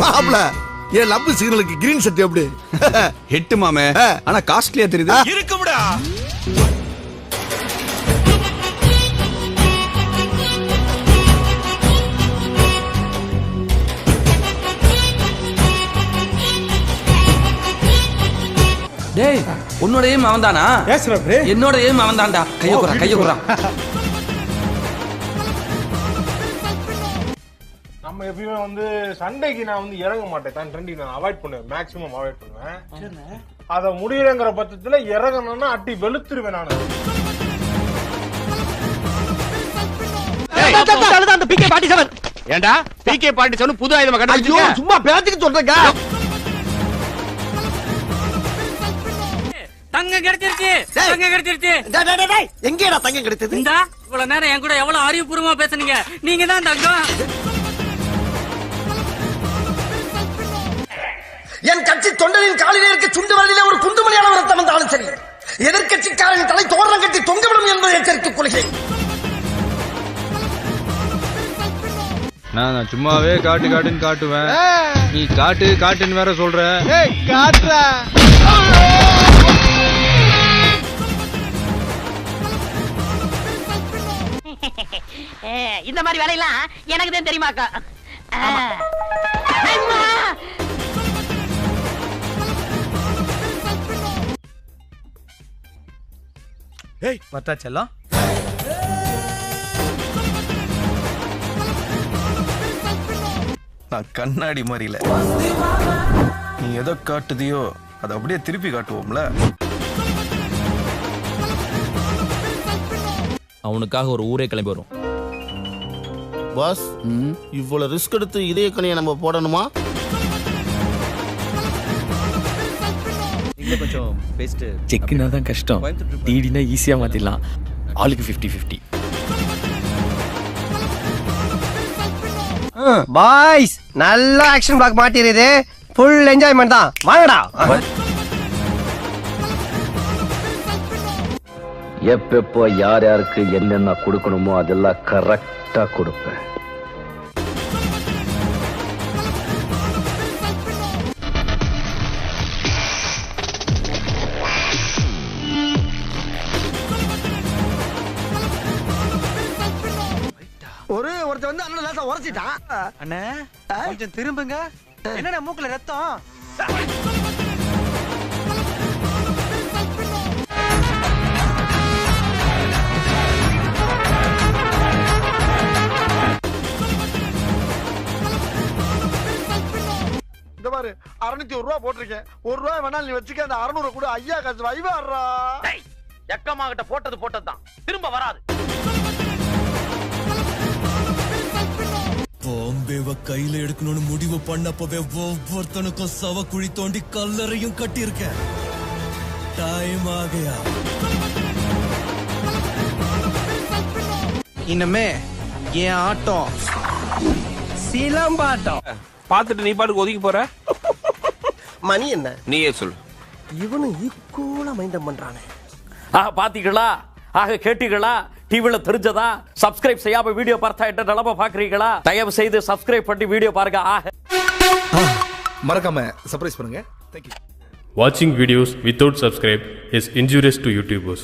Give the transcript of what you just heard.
மாப்ள என் லவ் சிக்னலுக்கு green set எப்படி ஹிட் மாமே ஆனா காஸ்ட்லியா தெரியுது இருக்கும்டா டேய் உன்னோட ஏம் அவன் தானா என்னோட ஏம் அவன் தான்டா கைய குறா நம்ம எப்பயுமே வந்து சண்டைக்கு நான் வந்து இறங்க மாட்டேன் தான் ட்ரெண்டிங் நான் அவாய்ட் பண்ணுவேன் மேக்ஸிமம் அவாய்ட் பண்ணுவேன் அத முடியலங்கிற பட்சத்துல இறங்கணும்னா அட்டி வெளுத்துருவேன் நான் ஏண்டா PK-47 புது ஆயுதமா கண்டுபிடிச்சிருக்க சும்மா பேச்சுக்கு சொல்றேங்க தங்கம் கிடைச்சிருச்சு எங்கடா தங்கம் கிடைச்சது இந்தா இவ்வளவு நேரம் என் கூட எவ்வளவு அறிவுபூர்வமா பேசுனீங்க நீங்க தான் தங்கம் என் கட்சி தொண்டரின் காலிலே இருக்க சுண்டு வரலிலே ஒரு குண்டுமணியான ரத்தம் வந்தாலும் சரி எதிர்கட்சிக்காரன் தலை தோரணம் கட்டி தொங்கவிடும் என்பதை எச்சரித்துக் கொள்கிறேன். நான் சும்மாவே காட்டுன்னு காட்டுவேன் நீ காட்டுன்னு வேற சொல்ற இந்த மாதிரி வேலையெல்லாம் எனக்கு தான் தெரியுமாக்கா வட்டாச்செல்லாம் நான் கண்ணாடி மாதிரில நீ எதை காட்டுதியோ அதை அப்படியே திருப்பி காட்டுவோம்ல அவனுக்காக ஒரு ஊரே கிளம்பி வரும் பாஸ் இவ்வளவு ரிஸ்க் எடுத்து இதே கணையை நம்ம போடணுமா கொஞ்சம் பெஸ்ட் செக்குனா தான் கஷ்டம் டிடினா ஈஸியா மாத்திடலாம் ஆளுக்கு 50-50 பாய்ஸ் நல்ல ஆக்ஷன் பிளாக் மாட்டிருது ஃபுல் என்ஜாய்மெண்ட் தான் வாங்கடா எப்பப்போ யார் யாருக்கு என்னென்ன கொடுக்கணுமோ அதெல்லாம் கரெக்டா கொடுப்பேன். ஒருத்தர் வந்து அண்ணன் லேசா உரைச்சிட்டான் அண்ணே கொஞ்சம் திரும்புங்க என்னடா மூக்குல ரத்தம் இந்த பாரு 601 ரூபா போட்டிருக்கேன் 1 ரூபாய் வேணாலும் நீ வச்சுக்க அந்த 600 கூட ஐயா காசு வைவாடுறா எக்கமா கிட்ட போட்டதுதான் திரும்ப வராது பாம்பேவ கையில எடுக்கணும்னு முடிவு பண்ணப்பவே ஒவ்வொருத்தனுக்கும் சவ குழி தோண்டி கல்லறையும் கட்டியிருக்கேன். டைம் ஆகையா இனிமே என் ஆட்டம் சிலம்பாட்டம் பாத்துட்டு நீ பாட்டுக்கு ஒதுக்கி போற மணி என்ன நீயே சொல்லு இவனும் ஈக்குவலா மைண்டம் பண்றானே பாத்தீங்களா ஆக கேட்டீங்களா டிவில தெரிஞ்சதா சப்ஸ்கிரைப் செய்யாம வீடியோ பார்த்தா என்ன நிலைமை பாக்குறீங்களா தயவு செய்து சப்ஸ்கிரைப் பண்ணி வீடியோ பாருங்க மறக்காம சர்ப்ரைஸ் பண்ணுங்க. Thank you. Watching videos without subscribe is injurious to YouTubers.